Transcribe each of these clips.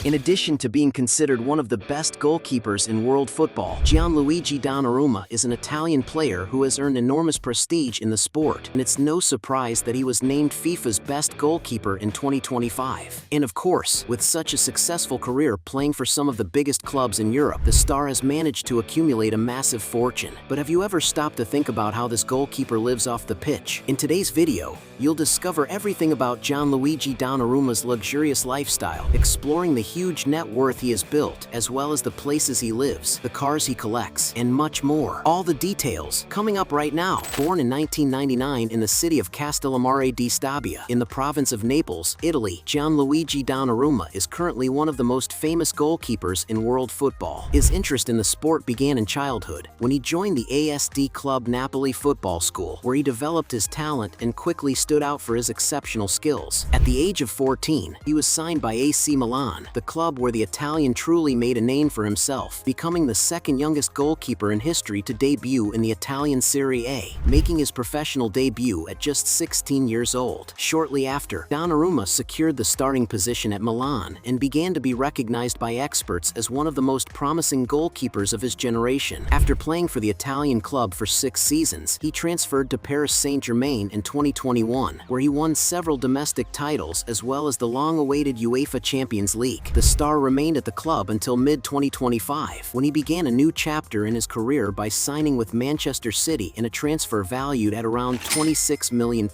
In addition to being considered one of the best goalkeepers in world football, Gianluigi Donnarumma is an Italian player who has earned enormous prestige in the sport, and it's no surprise that he was named FIFA's best goalkeeper in 2025. And of course, with such a successful career playing for some of the biggest clubs in Europe, the star has managed to accumulate a massive fortune. But have you ever stopped to think about how this goalkeeper lives off the pitch? In today's video, you'll discover everything about Gianluigi Donnarumma's luxurious lifestyle, exploring the huge net worth he has built, as well as the places he lives, the cars he collects, and much more. All the details coming up right now. Born in 1999 in the city of Castellammare di Stabia, in the province of Naples, Italy, Gianluigi Donnarumma is currently one of the most famous goalkeepers in world football. His interest in the sport began in childhood, when he joined the ASD club Napoli Football School, where he developed his talent and quickly stood out for his exceptional skills. At the age of 14, he was signed by AC Milan, the club where the Italian truly made a name for himself, becoming the second youngest goalkeeper in history to debut in the Italian Serie A, making his professional debut at just 16 years old. Shortly after, Donnarumma secured the starting position at Milan and began to be recognized by experts as one of the most promising goalkeepers of his generation. After playing for the Italian club for 6 seasons, he transferred to Paris Saint-Germain in 2021, where he won several domestic titles as well as the long-awaited UEFA Champions League. The star remained at the club until mid-2025, when he began a new chapter in his career by signing with Manchester City in a transfer valued at around £26 million.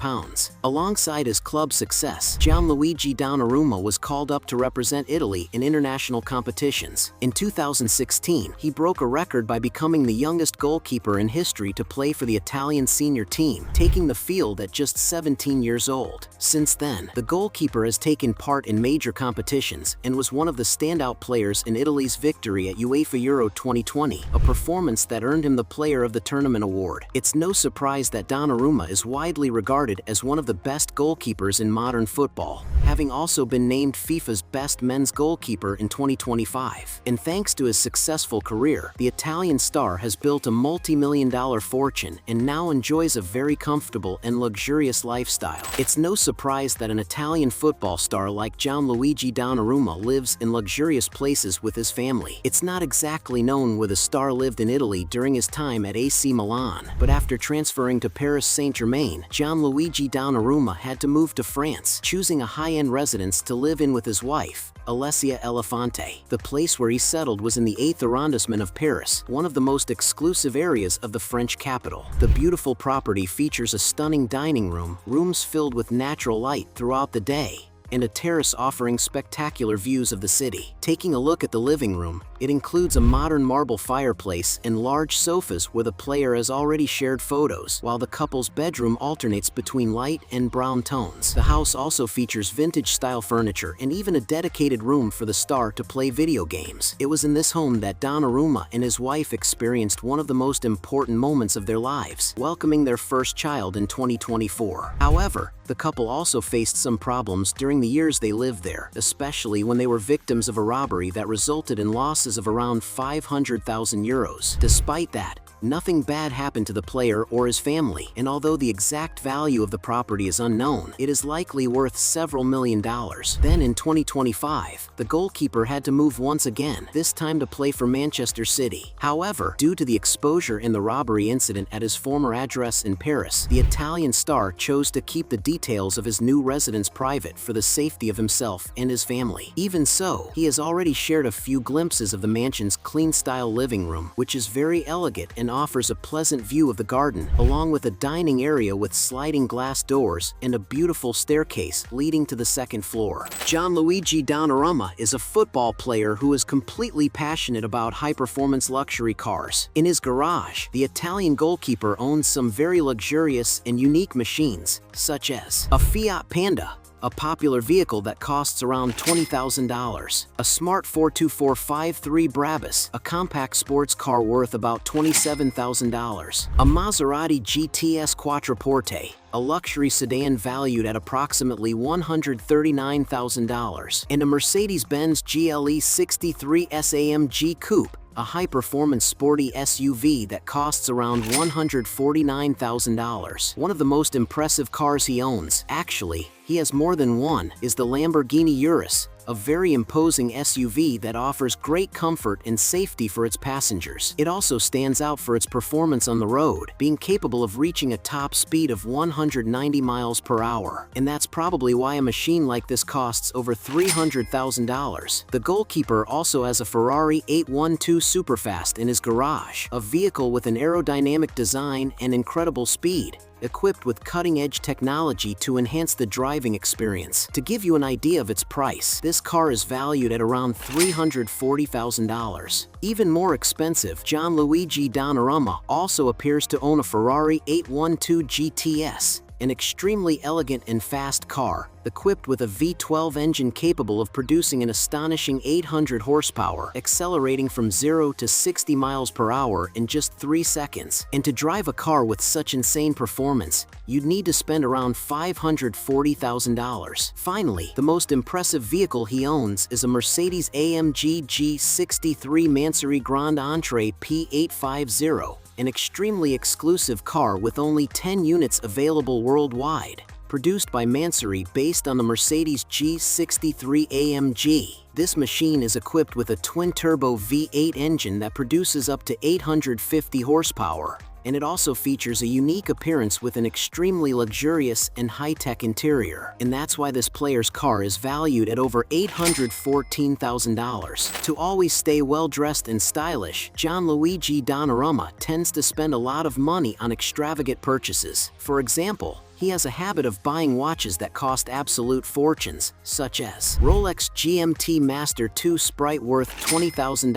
Alongside his club success, Gianluigi Donnarumma was called up to represent Italy in international competitions. In 2016, he broke a record by becoming the youngest goalkeeper in history to play for the Italian senior team, taking the field at just 17 years old. Since then, the goalkeeper has taken part in major competitions and was one of the standout players in Italy's victory at UEFA Euro 2020, a performance that earned him the Player of the Tournament award. It's no surprise that Donnarumma is widely regarded as one of the best goalkeepers in modern football, having also been named FIFA's best men's goalkeeper in 2025. And thanks to his successful career, the Italian star has built a multi-million-dollar fortune and now enjoys a very comfortable and luxurious lifestyle. It's no surprise that an Italian football star like Gianluigi Donnarumma lives in luxurious places with his family. It's not exactly known where the star lived in Italy during his time at AC Milan, but after transferring to Paris Saint-Germain, Gianluigi Donnarumma had to move to France, choosing a high-end residence to live in with his wife, Alessia Elefante. The place where he settled was in the 8th arrondissement of Paris, one of the most exclusive areas of the French capital. The beautiful property features a stunning dining room, rooms filled with natural light throughout the day, and a terrace offering spectacular views of the city. Taking a look at the living room, it includes a modern marble fireplace and large sofas where the player has already shared photos, while the couple's bedroom alternates between light and brown tones. The house also features vintage-style furniture and even a dedicated room for the star to play video games. It was in this home that Donnarumma and his wife experienced one of the most important moments of their lives, welcoming their first child in 2024. However, the couple also faced some problems during the years they lived there, especially when they were victims of a robbery that resulted in losses of around €500,000. Despite that, nothing bad happened to the player or his family, and although the exact value of the property is unknown, it is likely worth several $1,000,000. Then in 2025, the goalkeeper had to move once again, this time to play for Manchester City. However, due to the exposure in the robbery incident at his former address in Paris, the Italian star chose to keep the details of his new residence private for the safety of himself and his family. Even so, he has already shared a few glimpses of the mansion's clean-style living room, which is very elegant and offers a pleasant view of the garden, along with a dining area with sliding glass doors and a beautiful staircase leading to the second floor. Gianluigi Donnarumma is a football player who is completely passionate about high-performance luxury cars. In his garage, the Italian goalkeeper owns some very luxurious and unique machines, such as a Fiat Panda, a popular vehicle that costs around $20,000, a smart 42453 Brabus, a compact sports car worth about $27,000, a Maserati GTS Quattroporte, a luxury sedan valued at approximately $139,000, and a Mercedes-Benz GLE 63 SAMG Coupe, a high-performance sporty SUV that costs around $149,000. One of the most impressive cars he owns, actually, he has more than one, is the Lamborghini Urus, a very imposing SUV that offers great comfort and safety for its passengers. It also stands out for its performance on the road, being capable of reaching a top speed of 190 miles per hour. And that's probably why a machine like this costs over $300,000. The goalkeeper also has a Ferrari 812 Superfast in his garage, a vehicle with an aerodynamic design and incredible speed, equipped with cutting-edge technology to enhance the driving experience. To give you an idea of its price, this car is valued at around $340,000. Even more expensive, Gianluigi Donnarumma also appears to own a Ferrari 812 GTS, an extremely elegant and fast car, equipped with a V12 engine capable of producing an astonishing 800 horsepower, accelerating from 0 to 60 miles per hour in just 3 seconds. And to drive a car with such insane performance, you'd need to spend around $540,000. Finally, the most impressive vehicle he owns is a Mercedes-AMG G63 Mansory Grand Entrée P850, an extremely exclusive car with only 10 units available worldwide. Produced by Mansory based on the Mercedes G63 AMG. This machine is equipped with a twin-turbo V8 engine that produces up to 850 horsepower, and it also features a unique appearance with an extremely luxurious and high-tech interior. And that's why this player's car is valued at over $814,000. To always stay well-dressed and stylish, Gianluigi Donnarumma tends to spend a lot of money on extravagant purchases. For example, he has a habit of buying watches that cost absolute fortunes, such as Rolex GMT Master 2 Sprite worth $20,000,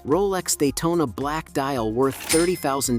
Rolex Daytona Black Dial worth $30,000,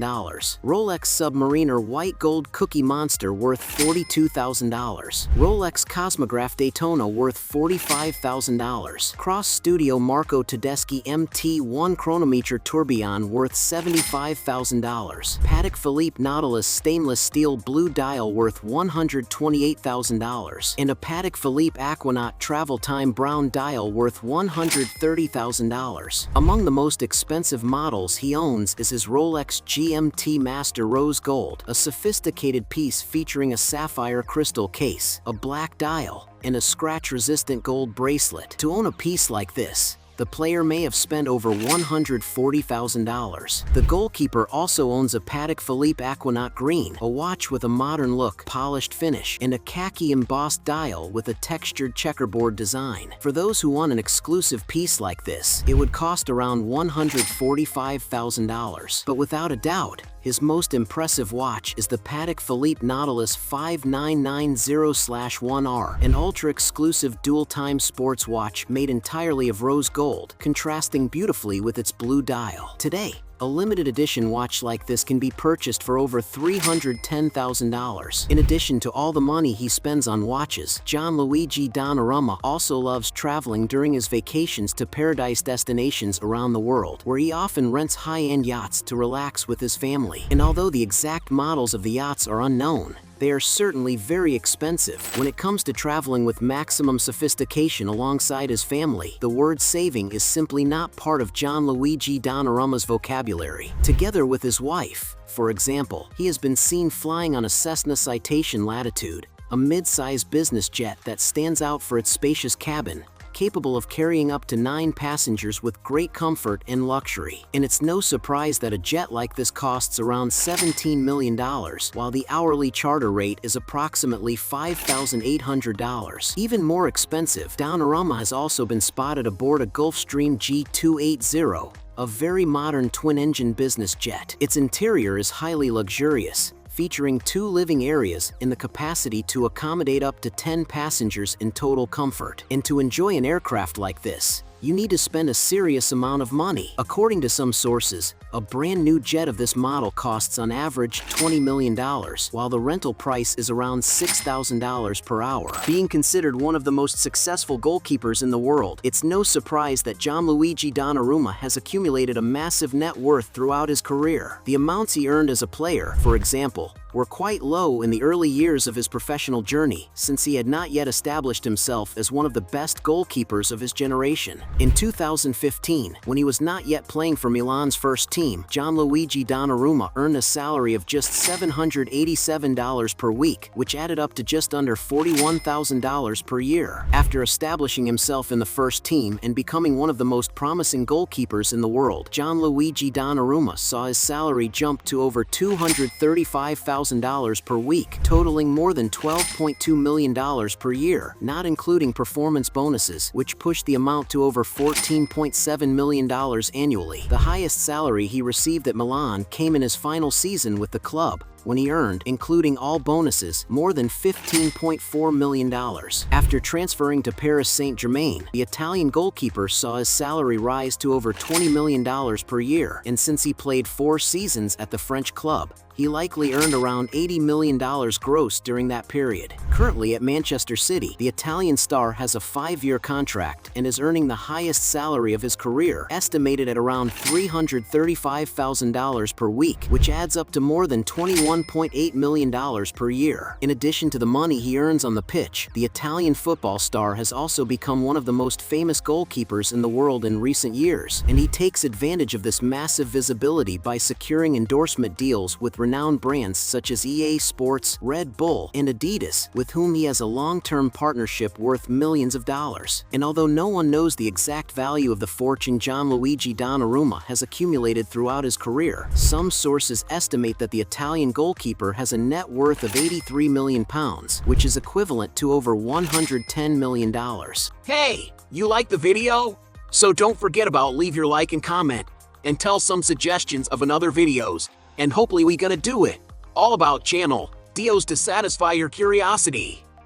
Rolex Submariner White Gold Cookie Monster worth $42,000, Rolex Cosmograph Daytona worth $45,000, Cross Studio Marco Tedeschi MT1 Chronometer Tourbillon worth $75,000, Patek Philippe Nautilus Stainless Steel Blue Dial worth $128,000, and a Patek Philippe Aquanaut Travel Time Brown Dial worth $130,000. Among the most expensive models he owns is his Rolex GMT Master Rose Gold, a sophisticated piece featuring a sapphire crystal case, a black dial, and a scratch-resistant gold bracelet. To own a piece like this, the player may have spent over $140,000. The goalkeeper also owns a Patek Philippe Aquanaut Green, a watch with a modern look, polished finish, and a khaki embossed dial with a textured checkerboard design. For those who want an exclusive piece like this, it would cost around $145,000. But without a doubt, his most impressive watch is the Patek Philippe Nautilus 5990/1R, an ultra-exclusive dual-time sports watch made entirely of rose gold, contrasting beautifully with its blue dial. Today, a limited edition watch like this can be purchased for over $310,000. In addition to all the money he spends on watches, Gianluigi Donnarumma also loves traveling during his vacations to paradise destinations around the world, where he often rents high-end yachts to relax with his family. And although the exact models of the yachts are unknown, they are certainly very expensive. When it comes to traveling with maximum sophistication alongside his family, the word saving is simply not part of Gianluigi Donnarumma's vocabulary. Together with his wife, for example, he has been seen flying on a Cessna Citation Latitude, a mid-size business jet that stands out for its spacious cabin, capable of carrying up to 9 passengers with great comfort and luxury. And it's no surprise that a jet like this costs around $17 million, while the hourly charter rate is approximately $5,800. Even more expensive, Donnarumma has also been spotted aboard a Gulfstream G280, a very modern twin-engine business jet. Its interior is highly luxurious, featuring 2 living areas and the capacity to accommodate up to 10 passengers in total comfort. And to enjoy an aircraft like this, you need to spend a serious amount of money. According to some sources, a brand new jet of this model costs on average $20 million, while the rental price is around $6,000 per hour. Being considered one of the most successful goalkeepers in the world, it's no surprise that Gianluigi Donnarumma has accumulated a massive net worth throughout his career. The amounts he earned as a player, for example, were quite low in the early years of his professional journey, since he had not yet established himself as one of the best goalkeepers of his generation. In 2015, when he was not yet playing for Milan's first team, Gianluigi Donnarumma earned a salary of just $787 per week, which added up to just under $41,000 per year. After establishing himself in the first team and becoming one of the most promising goalkeepers in the world, Gianluigi Donnarumma saw his salary jump to over $235,000 per week, totaling more than $12.2 million per year, not including performance bonuses, which pushed the amount to over $14.7 million annually. The highest salary he received at Milan came in his final season with the club, when he earned, including all bonuses, more than $15.4 million. After transferring to Paris Saint-Germain, the Italian goalkeeper saw his salary rise to over $20 million per year, and since he played 4 seasons at the French club, he likely earned around $80 million gross during that period. Currently at Manchester City, the Italian star has a 5-year contract and is earning the highest salary of his career, estimated at around $335,000 per week, which adds up to more than $21.8 million per year. In addition to the money he earns on the pitch, the Italian football star has also become one of the most famous goalkeepers in the world in recent years, and he takes advantage of this massive visibility by securing endorsement deals with renowned brands such as EA Sports, Red Bull, and Adidas, with whom he has a long-term partnership worth millions of dollars. And although no one knows the exact value of the fortune Gianluigi Donnarumma has accumulated throughout his career, some sources estimate that the Italian goalkeeper has a net worth of £83 million, which is equivalent to over $110 million. Hey, you like the video? So don't forget about leave your like and comment, and tell some suggestions of another videos, and hopefully we gonna do it. All about channel deals to satisfy your curiosity.